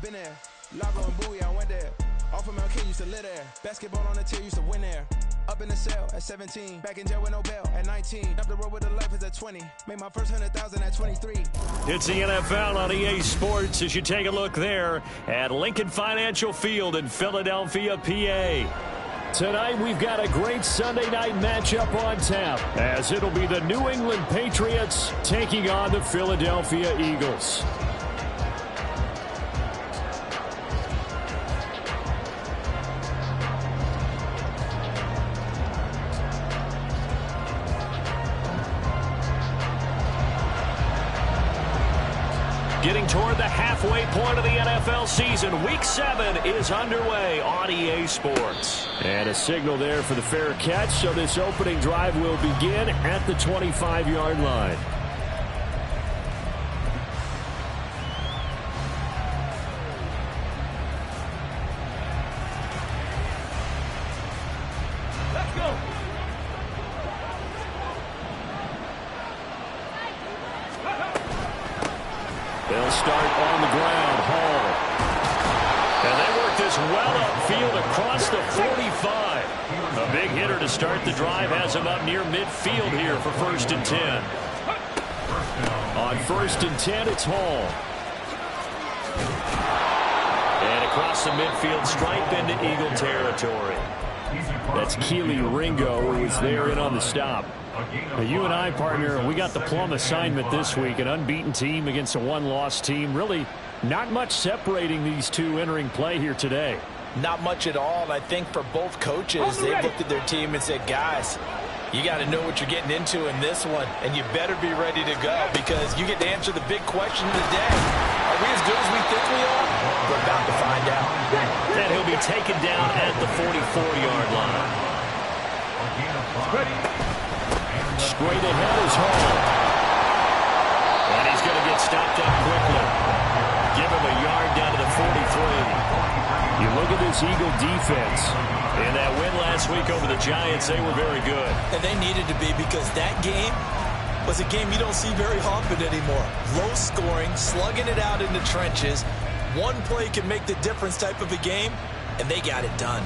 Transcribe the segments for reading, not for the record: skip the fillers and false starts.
been there. Lago and Bowie, I went there. Off of MLK, used to live there. Basketball on the tier, used to win there. Up in the cell at 17. Back in jail with no bail at 19. Up the road with the life is at 20. Made my first 100,000 at 23. It's the NFL on EA Sports as you take a look there at Lincoln Financial Field in Philadelphia, PA. Tonight we've got a great Sunday night matchup on tap as it'll be the New England Patriots taking on the Philadelphia Eagles. Getting toward the halfway point of the NFL season, Week 7 is underway on EA Sports. And a signal there for the fair catch, so this opening drive will begin at the 25-yard line. Let's go! They'll start on the ground, Hall. And they work this well upfield across the 45. A big hitter to start the drive has him up near midfield here for 1st and 10. On 1st and 10, it's Hall. And across the midfield, stripe into Eagle territory. That's Keely Ringo who is there in on the stop. Now, you and I, partner, we got the plum assignment this week, an unbeaten team against a one-loss team. Really not much separating these two entering play here today. Not much at all, and I think for both coaches, they've looked at their team and said, guys, you got to know what you're getting into in this one, and you better be ready to go because you get to answer the big question of the day. Are we as good as we think we are? We're about to find out. And he'll be taken down at the 44-yard line. Straight ahead is Hall. And he's going to get stopped up quickly. Give him a yard down to the 43. You look at this Eagle defense. In that win last week over the Giants, they were very good. And they needed to be because that game was a game you don't see very often anymore. Low scoring, slugging it out in the trenches. One play can make the difference type of a game, and they got it done.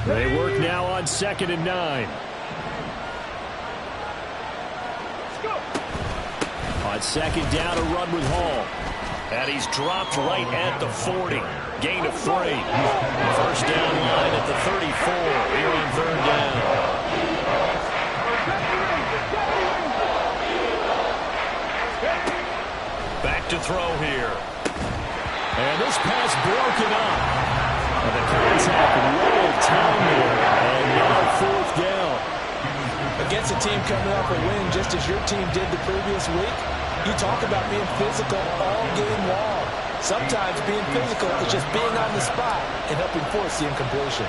They work now on 2nd and 9. On 2nd down, a run with Hall. And he's dropped right at the 40. Gain of 3. 1st down line at the 34. Here on 3rd down. Back to throw here. And this pass broken up. And the contact rolled down there. And now 4th down. Against a team coming off a win just as your team did the previous week, you talk about being physical all game long. Sometimes being physical is just being on the spot and helping force the incompletion.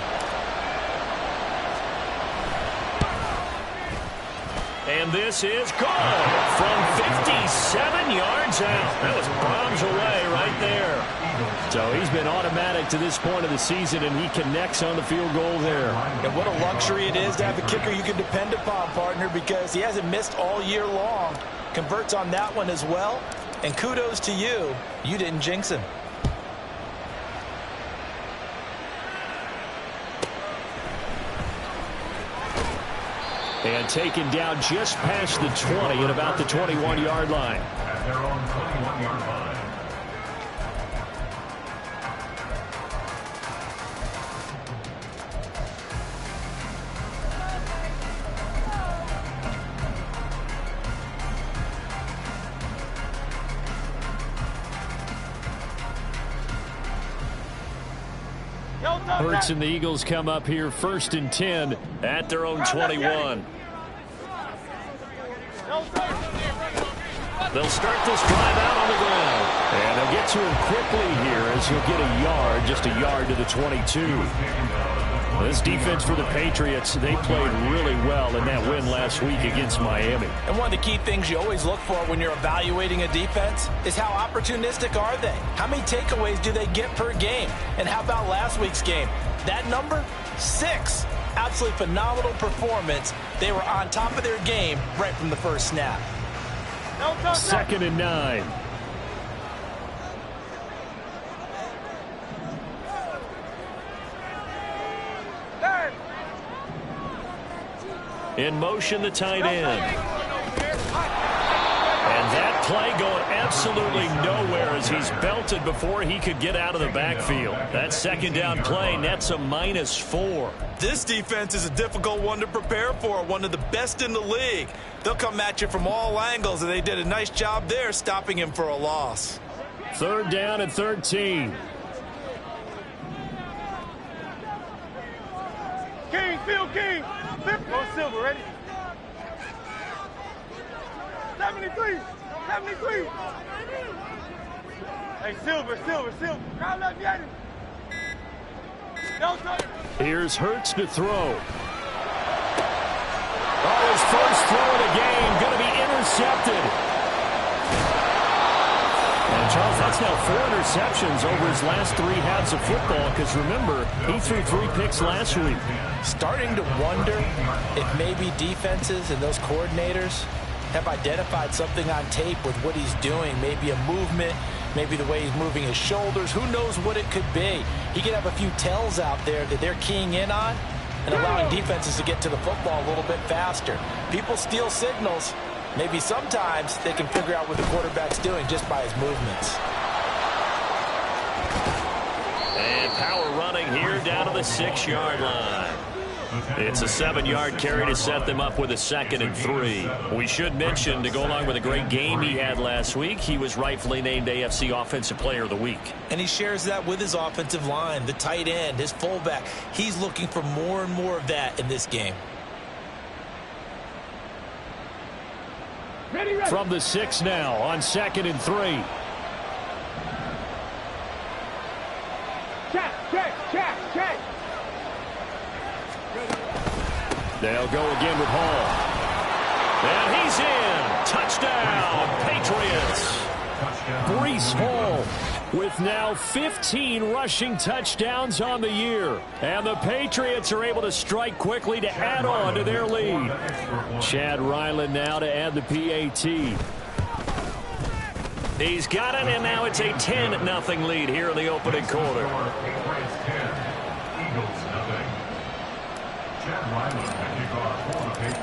And this is good from 57 yards out. That was bombs away right there. So he's been automatic to this point of the season, and he connects on the field goal there. And what a luxury it is to have a kicker you can depend upon, partner, because he hasn't missed all year long. Converts on that one as well. And kudos to you. You didn't jinx him. And taken down just past the 20 at about the 21-yard line. At their own 21-yard line. Hurts and the Eagles come up here 1st and 10 at their own 21. They'll start this drive out on the ground. And they'll get to him quickly here as he'll get a yard, just a yard to the 22. This defense for the Patriots, they played really well in that win last week against Miami. And one of the key things you always look for when you're evaluating a defense is how opportunistic are they? How many takeaways do they get per game? And how about last week's game? That number? 6. Absolutely phenomenal performance. They were on top of their game right from the first snap. 2nd and 9. In motion, the tight end. And that play going absolutely nowhere as he's belted before he could get out of the backfield. That 2nd down play nets a -4. This defense is a difficult one to prepare for, one of the best in the league. They'll come at you from all angles, and they did a nice job there stopping him for a loss. 3rd down and 13. King, Field King. Go Silver, ready? 73. 73. Hey, Silver. Crowd left, get him. No, Here's Hurts to throw. Oh, his first throw of the game going to be intercepted. And Charles, that's now 4 interceptions over his last 3 halves of football, because remember, he threw 3 picks last week. Starting to wonder if maybe defenses and those coordinators have identified something on tape with what he's doing. Maybe a movement, maybe the way he's moving his shoulders. Who knows what it could be? He could have a few tells out there that they're keying in on and allowing defenses to get to the football a little bit faster. People steal signals. Maybe sometimes they can figure out what the quarterback's doing just by his movements. And power running here down to the 6-yard line. It's a 7-yard carry to set them up with a 2nd and 3. We should mention, to go along with a great game he had last week, he was rightfully named AFC Offensive Player of the Week. And he shares that with his offensive line, the tight end, his fullback. He's looking for more and more of that in this game. From the 6 now on 2nd and 3. check. They'll go again with Hall. And he's in. Touchdown, Patriots. Breece Hall with now 15 rushing touchdowns on the year. And the Patriots are able to strike quickly to add on to their lead. Chad Ryland now to add the PAT. He's got it, and now it's a 10-0 lead here in the opening quarter.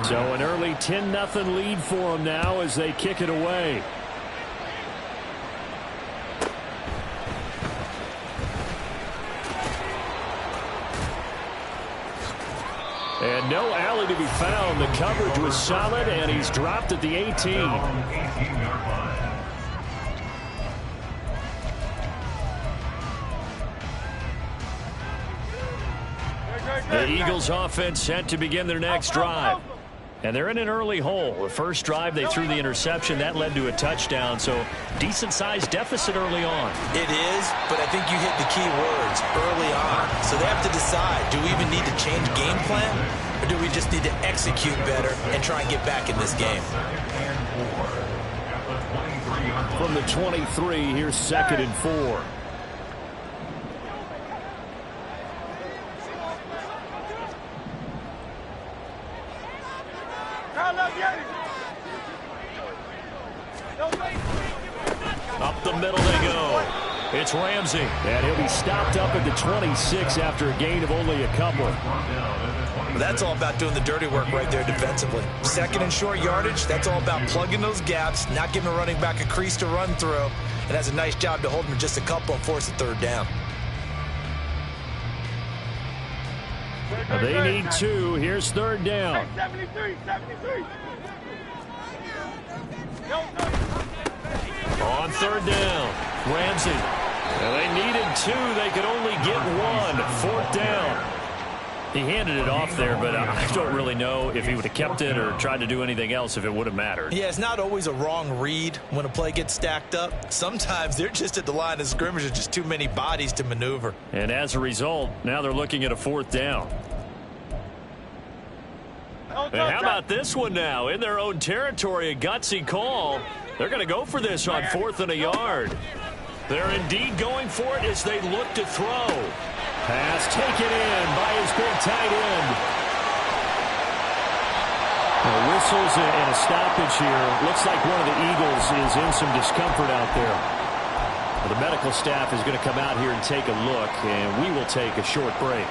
So an early 10-0 lead for them now as they kick it away. And no alley to be found. The coverage was solid, and he's dropped at the 18. The Eagles offense set to begin their next drive. And they're in an early hole. The first drive, they threw the interception. That led to a touchdown. So decent-sized deficit early on. It is, but I think you hit the key words, early on. So they have to decide, do we even need to change game plan? Or do we just need to execute better and try and get back in this game? From the 23, here's 2nd and 4. Up the middle they go. It's Ramsey. And he'll be stopped up at the 26 after a gain of only a couple. That's all about doing the dirty work right there defensively. 2nd and short yardage, that's all about plugging those gaps, not giving a running back a crease to run through. And that's a nice job to hold him just a couple and force a 3rd down. They need 2. Here's 3rd down. 73. On 3rd down, Ramsey. And they needed 2. They could only get 1. 4th down. He handed it off there, but I don't really know if he would have kept it or tried to do anything else if it would have mattered. Yeah, it's not always a wrong read when a play gets stacked up. Sometimes they're just at the line of scrimmage with just too many bodies to maneuver. And as a result, now they're looking at a 4th down. And how about this one now? In their own territory, a gutsy call. They're going to go for this on 4th and a yard. They're indeed going for it as they look to throw. Pass taken in by his school tight end. Whistles and a stoppage here. Looks like one of the Eagles is in some discomfort out there. Well, the medical staff is going to come out here and take a look, and we will take a short break.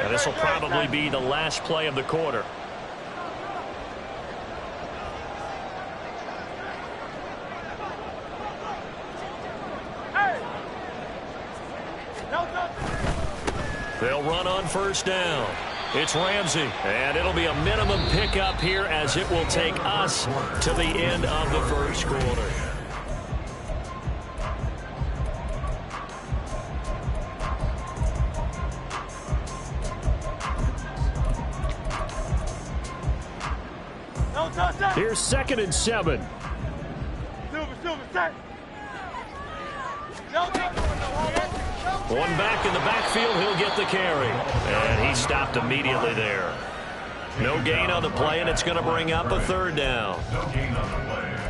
And this will probably be the last play of the quarter. They'll run on first down. It's Ramsey, and it'll be a minimum pickup here as it will take us to the end of the first quarter. Here's 2nd and 7. Silver, set. One back in the backfield, he'll get the carry. And he stopped immediately there. No gain on the play, and it's going to bring up a 3rd down.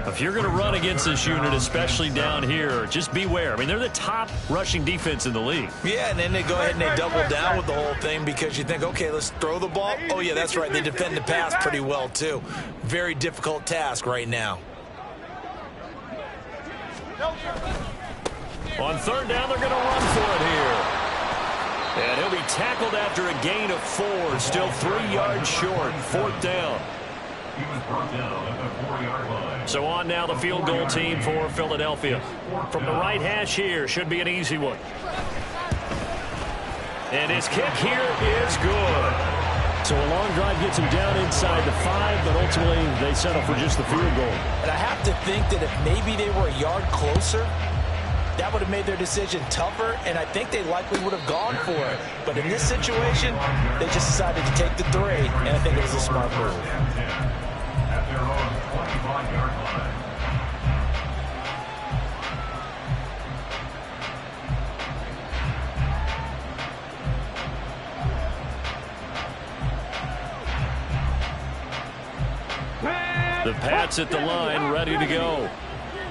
If you're going to run against this unit, especially down here, just beware. I mean, they're the top rushing defense in the league. Yeah, and then they go ahead and they double down with the whole thing because you think, okay, let's throw the ball. Oh, yeah, that's right. They defend the pass pretty well, too. Very difficult task right now. On 3rd down, they're going to run for it here. And he'll be tackled after a gain of 4. Still 3 yards short. 4th down. He was brought down at the 4-yard line. So on now the field goal team for Philadelphia. From the right hash here, should be an easy one. And his kick here is good. So a long drive gets him down inside the 5, but ultimately they settle for just the field goal. And I have to think that if maybe they were a yard closer, that would have made their decision tougher, and I think they likely would have gone for it. But in this situation, they just decided to take the 3, and I think it was a smart move. At their own 25-yard line. The Pats at the line, ready to go.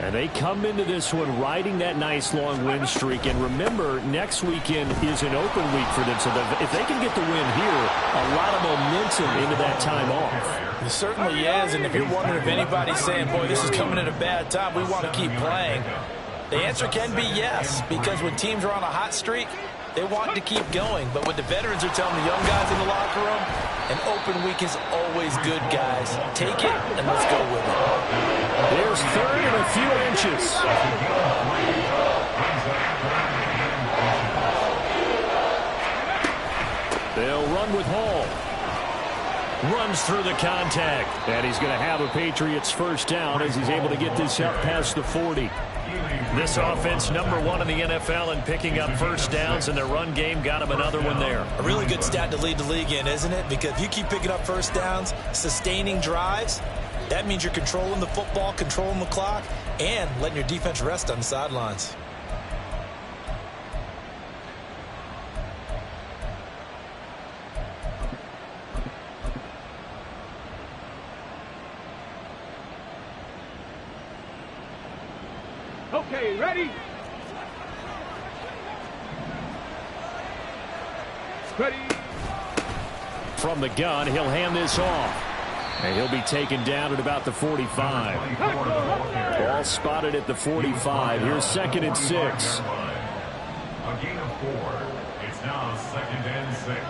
And they come into this one riding that nice long win streak. And remember, next weekend is an open week for them. So if they can get the win here, a lot of momentum into that time off. It certainly is. And if you're wondering if anybody's saying, boy, this is coming at a bad time, we want to keep playing, the answer can be yes. Because when teams are on a hot streak, they want to keep going. But what the veterans are telling the young guys in the locker room, an open week is always good, guys. Take it, and let's go with it. There's 3rd and a few inches. They'll run with Hall. Runs through the contact. And he's going to have a Patriots first down as he's able to get this up past the 40. This offense, #1 in the NFL in picking up first downs, and their run game got him another one there. A really good stat to lead the league in, isn't it? Because if you keep picking up first downs, sustaining drives, that means you're controlling the football, controlling the clock, and letting your defense rest on the sidelines. Okay, ready? Ready. From the gun, he'll hand this off. And he'll be taken down at about the 45. Ball spotted at the 45. Here's 2nd and 6. A gain of 4. It's now 2nd and 6.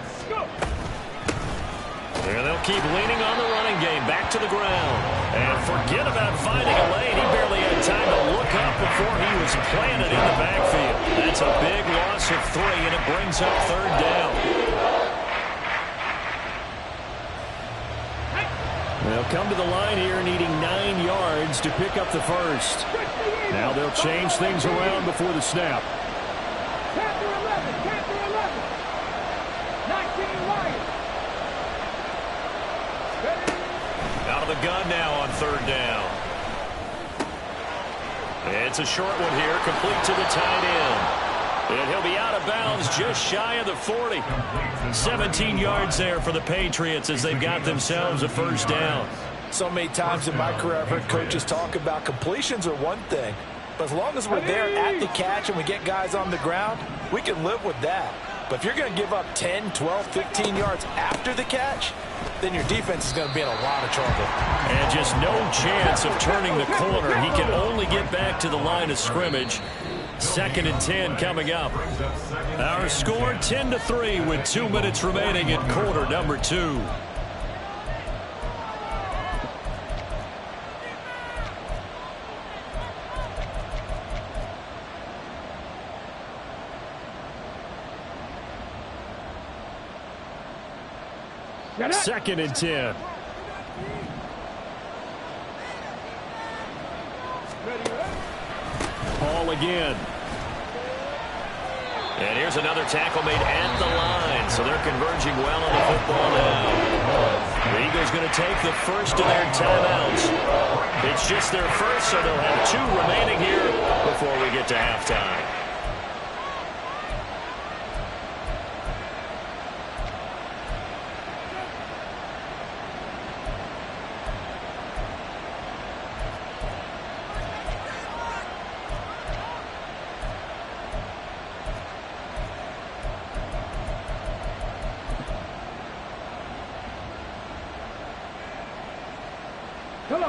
And they'll keep leaning on the running game. Back to the ground. And forget about finding a lane. He barely had time to look up before he was planted in the backfield. That's a big loss of 3, and it brings up 3rd down. They'll come to the line here needing 9 yards to pick up the first. Now they'll change things around before the snap. Chapter 11, Chapter 11. 19 Lions. Out of the gun now on 3rd down. It's a short one here, complete to the tight end. And he'll be out of bounds just shy of the 40. 17 yards there for the Patriots as they've got themselves a first down. So many times in my career, I've heard coaches talk about completions are one thing, but as long as we're there at the catch and we get guys on the ground, we can live with that. But if you're going to give up 10, 12, 15 yards after the catch, then your defense is going to be in a lot of trouble. And just no chance of turning the corner. He can only get back to the line of scrimmage. 2nd and 10 coming up. Our score 10-3 with 2 minutes remaining in quarter number 2. Second and 10. Ball again. And here's another tackle made at the line. So they're converging well on the football now. The Eagles going to take the first of their timeouts. It's just their first, so they'll have 2 remaining here before we get to halftime.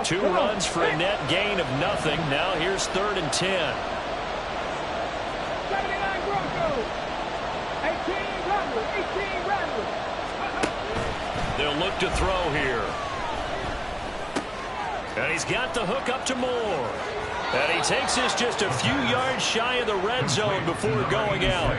Two runs for a net gain of nothing. Now here's 3rd and 10. 79 Broncos. 18 Rattlers. They'll look to throw here. And he's got the hook up to Moore. And he takes this just a few yards shy of the red zone before going out.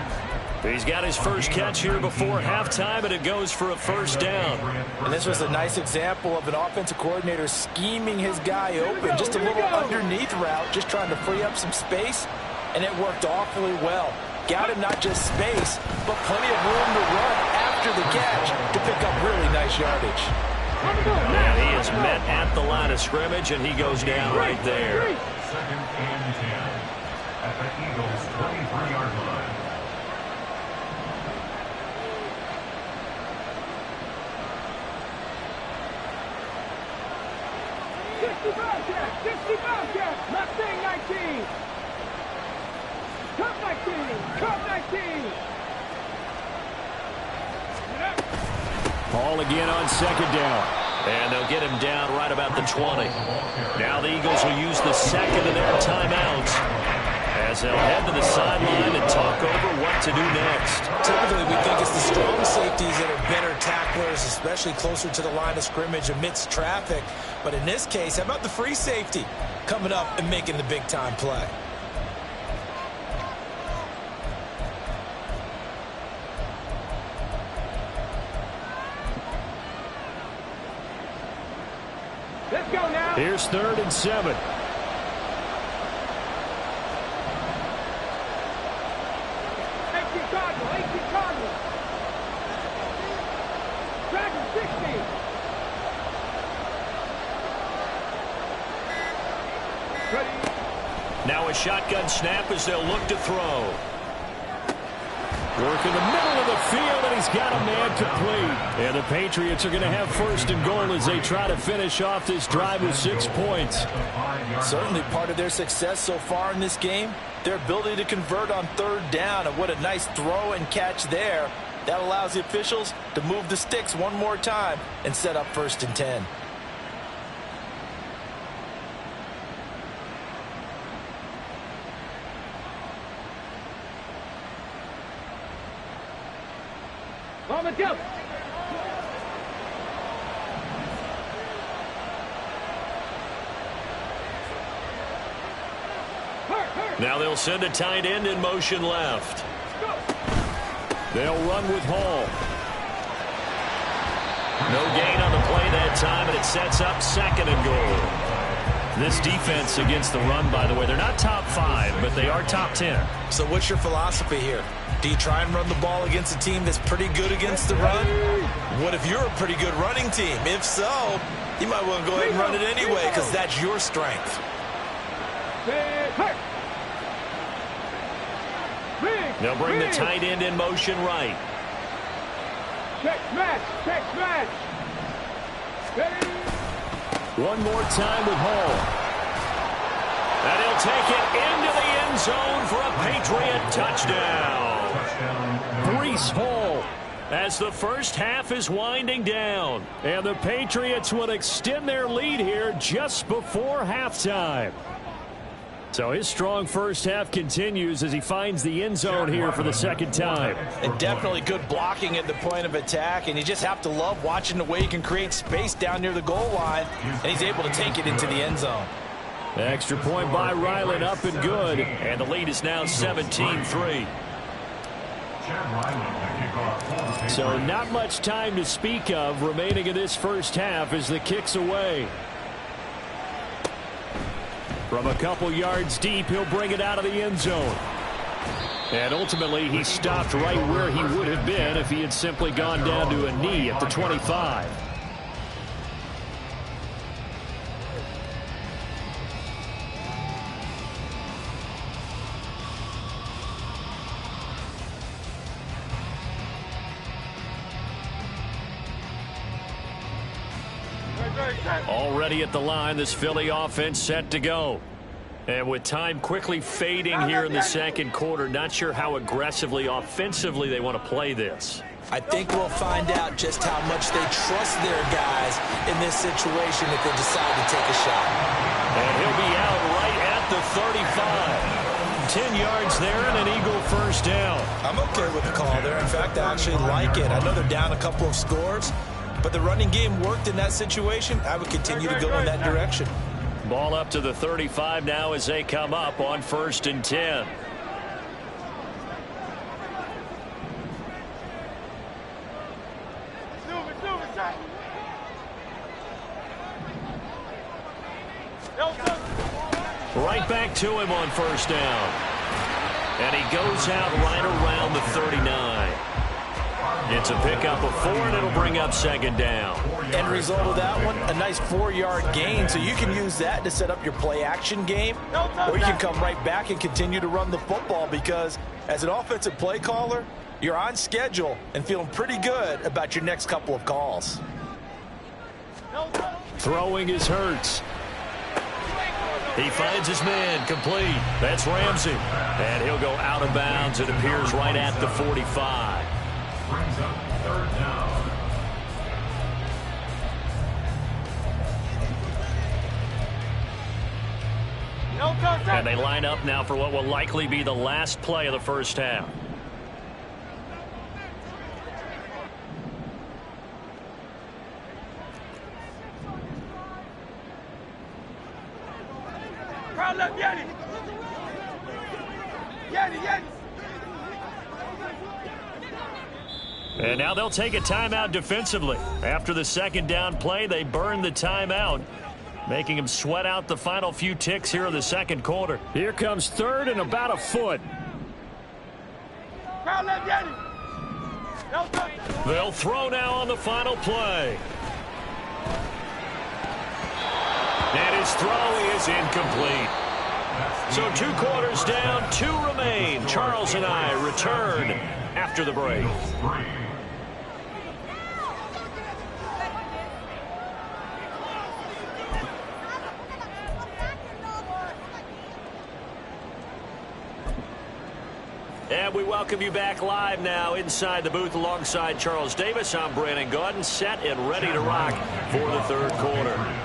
He's got his first catch here before halftime, and it goes for a first down. And this was a nice example of an offensive coordinator scheming his guy open. Just a little underneath route, just trying to free up some space, and it worked awfully well. Got him not just space, but plenty of room to run after the catch to pick up really nice yardage. And he is met at the line of scrimmage, and he goes down right there. 2nd and 10 at the Eagles' 23-yard line. Not saying 19. Cup 19. Ball again on 2nd down. And they'll get him down right about the 20. Now the Eagles will use the 2nd of their timeouts as they'll head to the sideline and talk over what to do next. Typically, we think it's the strong safeties that are better tacklers, especially closer to the line of scrimmage amidst traffic. But in this case, how about the free safety coming up and making the big-time play? Let's go now. Here's 3rd and 7. Dragon 60. Now a shotgun snap as they'll look to throw. Work in the middle of the field, and he's got a man complete. And the Patriots are going to have 1st and goal as they try to finish off this drive with 6 points. Certainly part of their success so far in this game, their ability to convert on 3rd down. And what a nice throw and catch there. That allows the officials to move the sticks one more time and set up 1st and 10. Let's go. Now they'll send a tight end in motion left. They'll run with Hall. No gain on the play that time, and it sets up 2nd and goal. This defense against the run, by the way, they're not top 5, but they are top 10. So what's your philosophy here? Do you try and run the ball against a team that's pretty good against the run? What if you're a pretty good running team? If so, you might want to go ahead and run it anyway because that's your strength. They'll bring the tight end in motion right. Check match. One more time with Hall. And he'll take it into the end zone for a Patriot touchdown. Breece Hall, as the first half is winding down. And the Patriots will extend their lead here just before halftime. So his strong first half continues as he finds the end zone here for the second time. And definitely good blocking at the point of attack, and you just have to love watching the way he can create space down near the goal line, and he's able to take it into the end zone. Extra point by Ryland, up and good, and the lead is now 17-3. So not much time to speak of remaining in this first half as the kick's away. From a couple yards deep, he'll bring it out of the end zone. And ultimately, he stopped right where he would have been if he had simply gone down to a knee at the 25. Already at the line, this Philly offense set to go. And with time quickly fading here in the second quarter, not sure how aggressively, offensively they want to play this. I think we'll find out just how much they trust their guys in this situation if they decide to take a shot. And he'll be out right at the 35. 10 yards there and an Eagle first down. I'm okay with the call there. In fact, I actually like it. I know they're down a couple of scores, but the running game worked in that situation. I would continue to go in that direction. Ball up to the 35 now as they come up on 1st and 10. Right back to him on 1st down. And he goes out right around the 39. It's a pickup of 4, and it'll bring up 2nd down. End result of that one, a nice 4-yard gain. So you can use that to set up your play-action game, or you can come right back and continue to run the football because as an offensive play caller, you're on schedule and feeling pretty good about your next couple of calls. Throwing is Hurts. He finds his man complete. That's Ramsey. And he'll go out of bounds. It appears right at the 45. Brings up 3rd down. And they line up now for what will likely be the last play of the first half. And now they'll take a timeout defensively. After the 2nd down play, they burn the timeout, making him sweat out the final few ticks here in the 2nd quarter. Here comes 3rd and about a foot. They'll throw now on the final play. And his throw is incomplete. So 2 quarters down, 2 remain. Charles and I return after the break. And we welcome you back live now inside the booth alongside Charles Davis. I'm Brandon Gaudin, set and ready to rock for the 3rd quarter.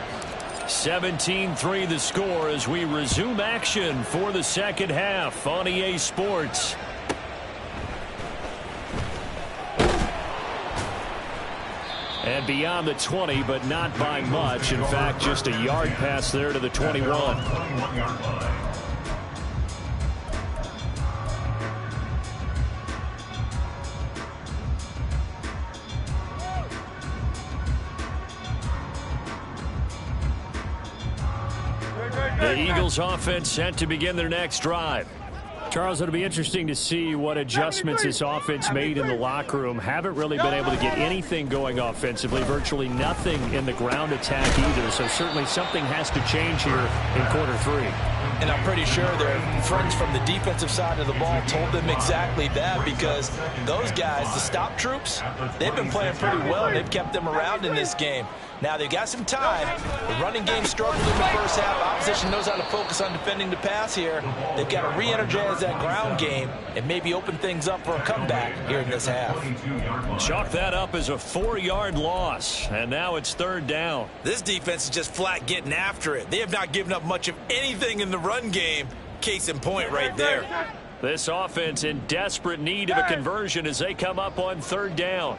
17-3 the score as we resume action for the 2nd half on EA Sports. And beyond the 20, but not by much. In fact, just a yard pass there to the 21. The Eagles offense set to begin their next drive. Charles, it'll be interesting to see what adjustments this offense made in the locker room. Haven't really been able to get anything going offensively, virtually nothing in the ground attack either. So certainly something has to change here in quarter 3. And I'm pretty sure their friends from the defensive side of the ball told them exactly that, because those guys, the stop troops, they've been playing pretty well. They've kept them around in this game. Now, they've got some time. The running game struggled in the first half. Opposition knows how to focus on defending the pass here. They've got to re-energize that ground game and maybe open things up for a comeback here in this half. Chalk that up as a 4-yard loss, and now it's 3rd down. This defense is just flat getting after it. They have not given up much of anything in the run game. Case in point right there. This offense in desperate need of a conversion as they come up on 3rd down.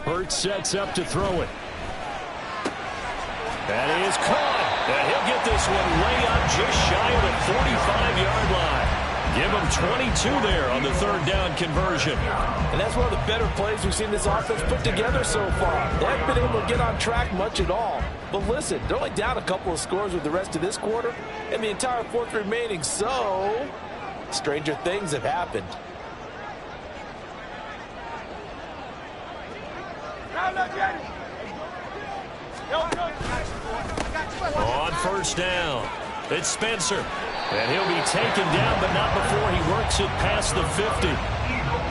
Hurts sets up to throw it. That is caught. And he'll get this one way up just shy of the 45-yard line. Give him 22 there on the 3rd down conversion. And that's one of the better plays we've seen this offense put together so far. They haven't been able to get on track much at all. But listen, they're only down a couple of scores with the rest of this quarter and the entire 4th remaining. So, stranger things have happened. On 1st down, it's Spencer. And he'll be taken down, but not before he works it past the 50.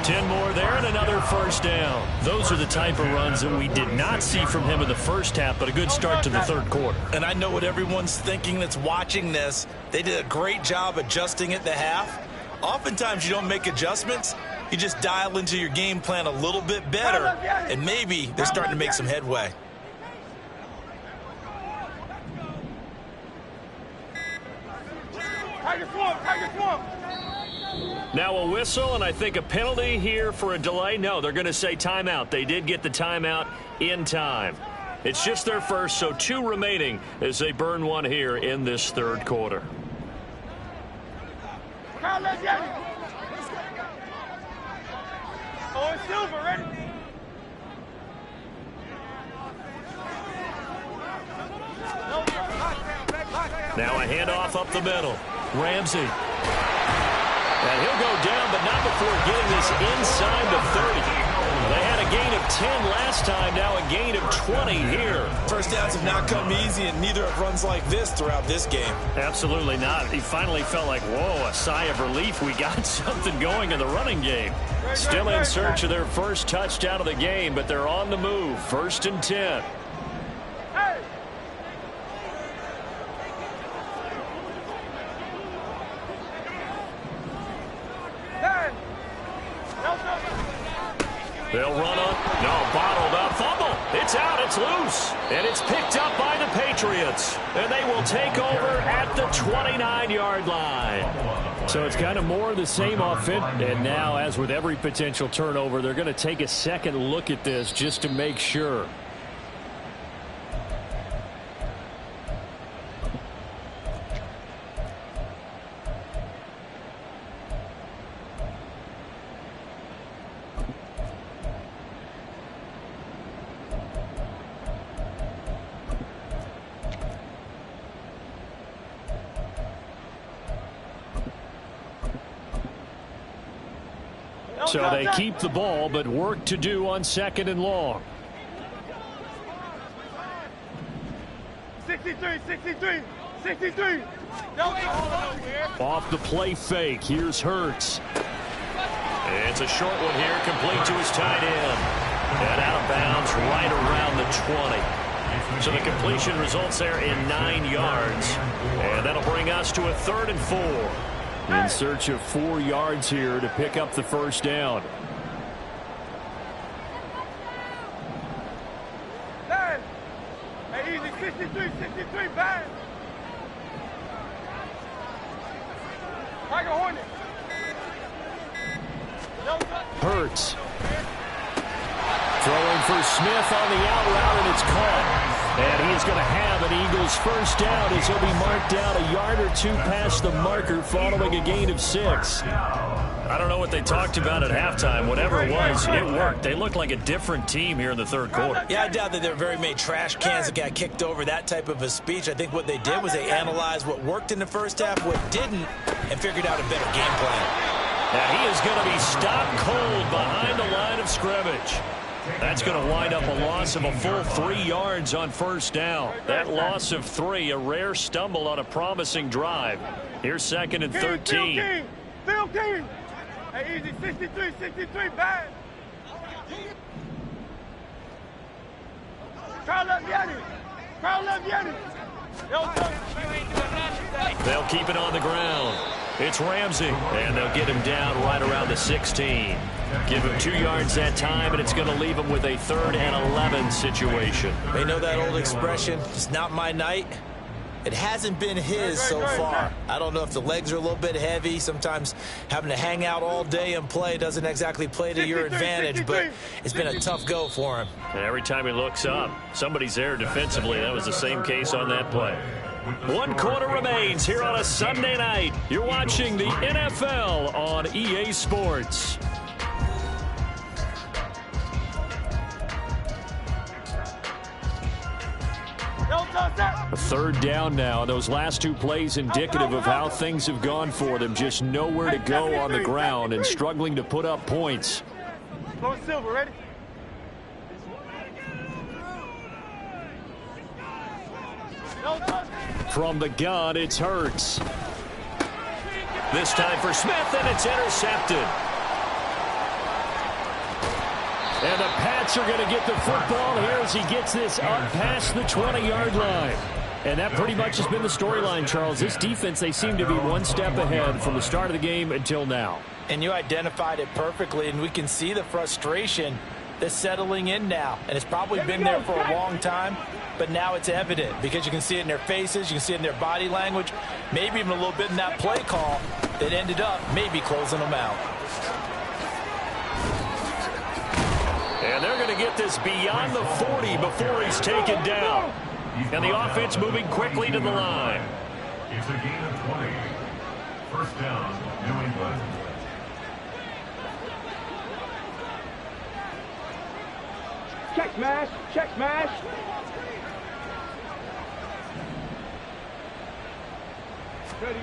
10 more there and another 1st down. Those are the type of runs that we did not see from him in the first half, but a good start to the 3rd quarter. And I know what everyone's thinking that's watching this. They did a great job adjusting at the half. Oftentimes you don't make adjustments. You just dial into your game plan a little bit better, and maybe they're starting to make some headway. Now a whistle, and I think a penalty here for a delay. No, they're going to say timeout. They did get the timeout in time. It's just their first, so 2 remaining as they burn one here in this 3rd quarter. Now a handoff up the middle. Ramsey. And he'll go down, but not before getting this inside the 30. They had a gain of 10 last time, now a gain of 20 here. First downs have not come easy, and neither have runs like this throughout this game. Absolutely not. He finally felt like, whoa, a sigh of relief. We got something going in the running game. Still in search of their first touchdown of the game, but they're on the move. 1st and 10. They'll run on. No, bottled up. Fumble. It's out. It's loose. And it's picked up by the Patriots. And they will take over at the 29-yard line. So it's kind of more of the same offense. And now, as with every potential turnover, they're going to take a second look at this just to make sure. So they keep the ball, but work to do on 2nd and long. 63. Off the play fake, here's Hurts. It's a short one here, complete to his tight end. And out of bounds right around the 20. So the completion results there in 9 yards. And that'll bring us to a 3rd and 4. In search of 4 yards here to pick up the 1st down. Hey, easy, 63, bang. Like a Hornet. Hurts. Throwing for Smith on the out route, and it's caught. And he is going to have an Eagles first down as he'll be marked down a yard or two past the marker following a gain of 6. I don't know what they talked about at halftime. Whatever it was, it worked. They looked like a different team here in the third quarter. Yeah, I doubt that there were very many trash cans that got kicked over, that type of a speech. I think what they did was they analyzed what worked in the first half, what didn't, and figured out a better game plan. Now he is going to be stopped cold behind the line of scrimmage. That's going to wind up a loss of a full 3 yards on first down. That loss of 3, a rare stumble on a promising drive. Here's 2nd and 13. Field team. Hey, easy, 63, bad. Crowd left Yanni. They'll keep it on the ground. It's Ramsey, and they'll get him down right around the 16. Give him 2 yards that time, and it's going to leave him with a 3rd and 11 situation. They know that old expression, it's not my night. It hasn't been his so far. I don't know if the legs are a little bit heavy. Sometimes having to hang out all day and play doesn't exactly play to your advantage, but it's been a tough go for him. And every time he looks up, somebody's there defensively. That was the same case on that play. 1 quarter remains here on a Sunday night. You're watching the NFL on EA Sports. A 3rd down now. Those last 2 plays indicative of how things have gone for them. Just nowhere to go on the ground and struggling to put up points. Go Silver, ready? From the gun, it's Hurts. This time for Smith, and it's intercepted. And the Pats are going to get the football here as he gets this up past the 20-yard line. And that pretty much has been the storyline, Charles. This defense, they seem to be one step ahead from the start of the game until now. And you identified it perfectly, and we can see the frustration that's settling in now. And it's probably been there for a long time, but now it's evident because you can see it in their faces, you can see it in their body language, maybe even a little bit in that play call that ended up maybe closing them out. And they're going to get this beyond the 40 before he's taken down. And the offense moving quickly to the line. It's a gain of 20. First down, New England. Check smash. Ready?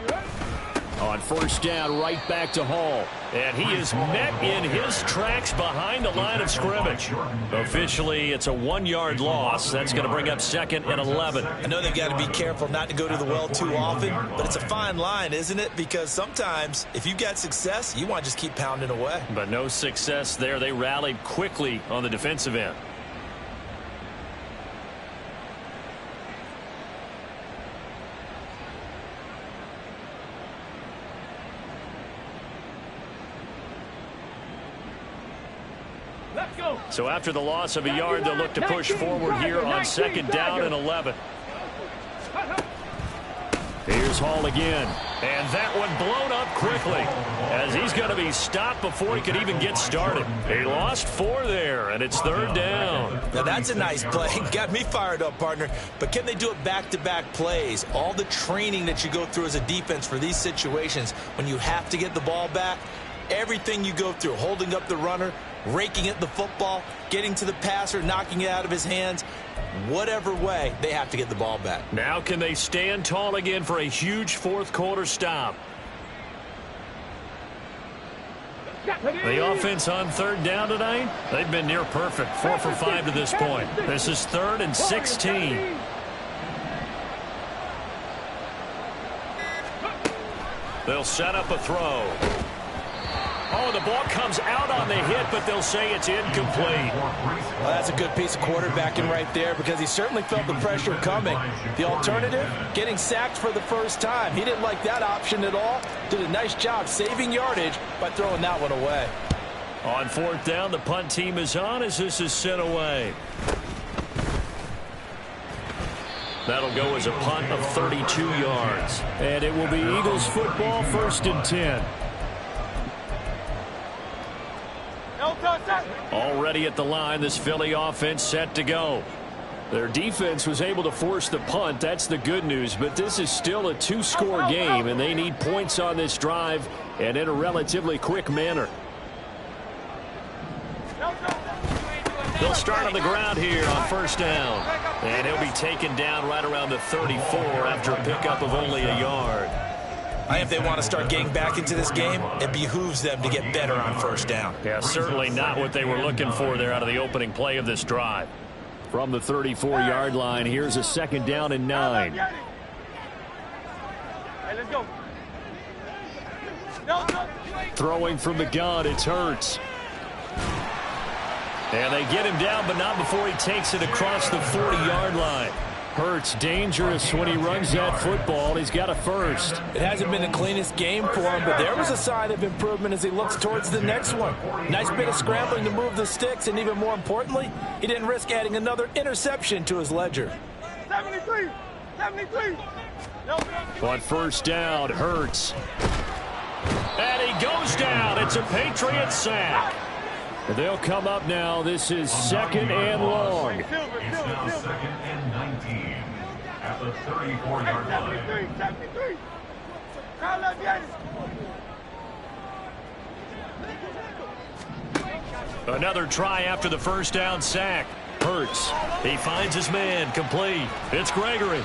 On first down, right back to Hall. And he is met in his tracks behind the line of scrimmage. Officially, it's a 1-yard loss. That's going to bring up 2nd and 11. I know they've got to be careful not to go to the well too often, but it's a fine line, isn't it? Because sometimes, if you've got success, you want to just keep pounding away. But no success there. They rallied quickly on the defensive end. So after the loss of a yard, they'll look to push forward here on 2nd down and 11. Here's Hall again. And that one blown up quickly as he's going to be stopped before he could even get started. He lost 4 there, and it's 3rd down. Now that's a nice play. Got me fired up, partner. But can they do it back-to-back plays? All the training that you go through as a defense for these situations, when you have to get the ball back, everything you go through, holding up the runner, raking at the football, getting to the passer, knocking it out of his hands, whatever way, they have to get the ball back. Now can they stand tall again for a huge 4th quarter stop? The offense on 3rd down tonight, they've been near perfect, 4 for 5 to this point. This is 3rd and 16. They'll set up a throw. Oh, the ball comes out on the hit, but they'll say it's incomplete. Well, that's a good piece of quarterbacking right there because he certainly felt the pressure coming. The alternative, getting sacked for the first time. He didn't like that option at all. Did a nice job saving yardage by throwing that one away. On 4th down, the punt team is on as this is sent away. That'll go as a punt of 32 yards. And it will be Eagles football, 1st and 10. Already at the line, this Philly offense set to go. Their defense was able to force the punt. That's the good news. But this is still a two-score game, and they need points on this drive and in a relatively quick manner. They'll start on the ground here on first down. And he'll be taken down right around the 34 after a pickup of only a yard. I think if they want to start getting back into this game, it behooves them to get better on first down. Yeah, certainly not what they were looking for there out of the opening play of this drive. From the 34-yard line, here's a second down and 9. Hey, let's go. Throwing from the gun, it's Hurts. And they get him down, but not before he takes it across the 40-yard line. Hurts dangerous when he runs that football. He's got a first. It hasn't been the cleanest game for him, but there was a sign of improvement as he looks towards the next one. Nice bit of scrambling to move the sticks, and even more importantly, he didn't risk adding another interception to his ledger. 73. On first down, Hurts. And he goes down. It's a Patriot sack. They'll come up now. This is second and long. It's now second and 19 at the 34-yard line. 73. Another try after the first down sack. Hurts. He finds his man. Complete. It's Gregory.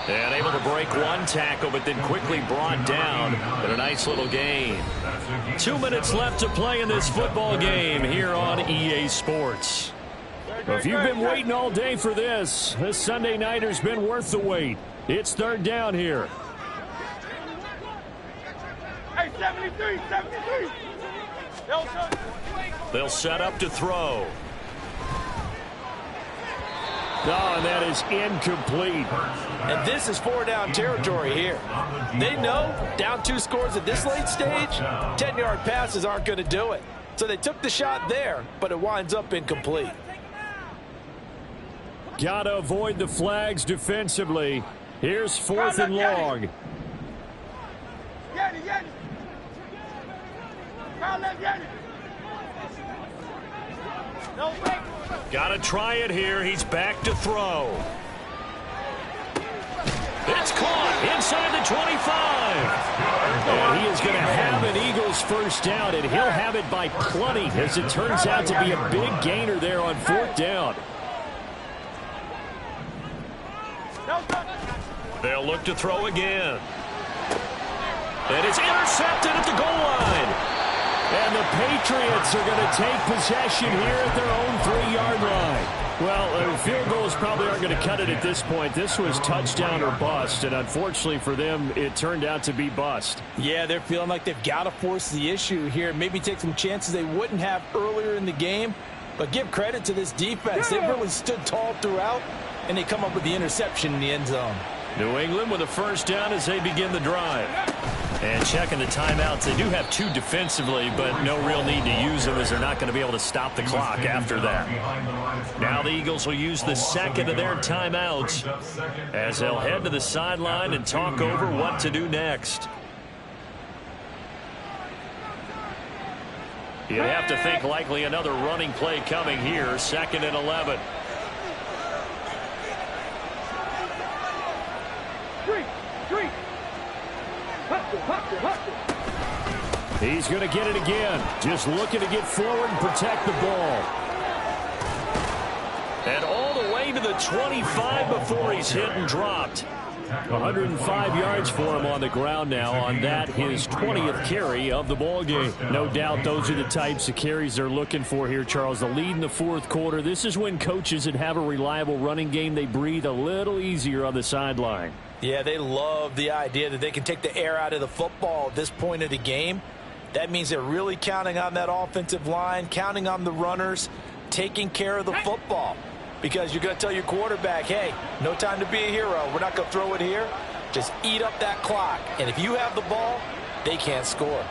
And able to break one tackle, but then quickly brought down. But a nice little gain. 2 minutes left to play in this football game here on EA Sports. Well, if you've been waiting all day for this Sunday nighter's been worth the wait. It's third down here. Hey, 73. They'll set up to throw. Oh, and that is incomplete. And this is 4-down territory here. They know down 2 scores at this late stage, 10-yard passes aren't going to do it. So they took the shot there, but it winds up incomplete. Got to avoid the flags defensively. Here's fourth and long. Get it. No break. Got to try it here. He's back to throw. It's caught inside the 25. And he is going to have an Eagles first down, and he'll have it by plenty, as it turns out to be a big gainer there on fourth down. They'll look to throw again. And it's intercepted at the goal line. And the Patriots are going to take possession here at their own 3-yard line. Well, field goals probably aren't going to cut it at this point. This was touchdown or bust, and unfortunately for them, it turned out to be bust. Yeah, they're feeling like they've got to force the issue here. Maybe take some chances they wouldn't have earlier in the game. But give credit to this defense. They've really stood tall throughout, and they come up with the interception in the end zone. New England with a first down as they begin the drive. And checking the timeouts. They do have 2 defensively, but no real need to use them as they're not going to be able to stop the clock after that. Now the Eagles will use the second of their timeouts as they'll head to the sideline and talk over what to do next. You'd have to think likely another running play coming here. Second and 11. He's going to get it again. Just looking to get forward and protect the ball. And all the way to the 25 before he's hit and dropped. 105 yards for him on the ground now on that, his 20th carry of the ball game. No doubt those are the types of carries they're looking for here, Charles. The lead in the fourth quarter. This is when coaches that have a reliable running game, they breathe a little easier on the sideline. Yeah, they love the idea that they can take the air out of the football at this point of the game. That means they're really counting on that offensive line, counting on the runners, taking care of the football. Because you're going to tell your quarterback, hey, no time to be a hero. We're not going to throw it here. Just eat up that clock. And if you have the ball, they can't score.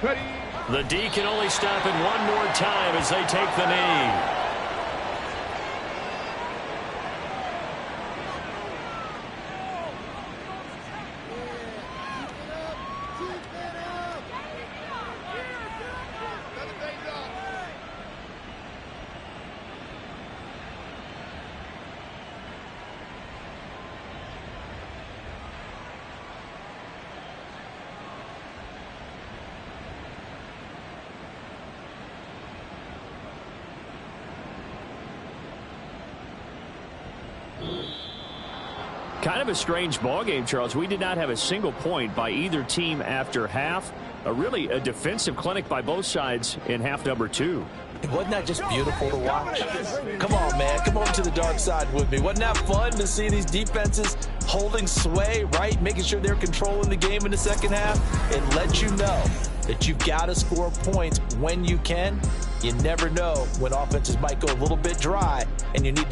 The D can only stop it one more time as they take the knee. Kind of a strange ballgame, Charles. We did not have a single point by either team after half. Really a defensive clinic by both sides in half number 2. Wasn't that just beautiful to watch? Come on, man. Come over to the dark side with me. Wasn't that fun to see these defenses holding sway, right? Making sure they're controlling the game in the second half. It lets you know that you've got to score points when you can. You never know when offenses might go a little bit dry and you need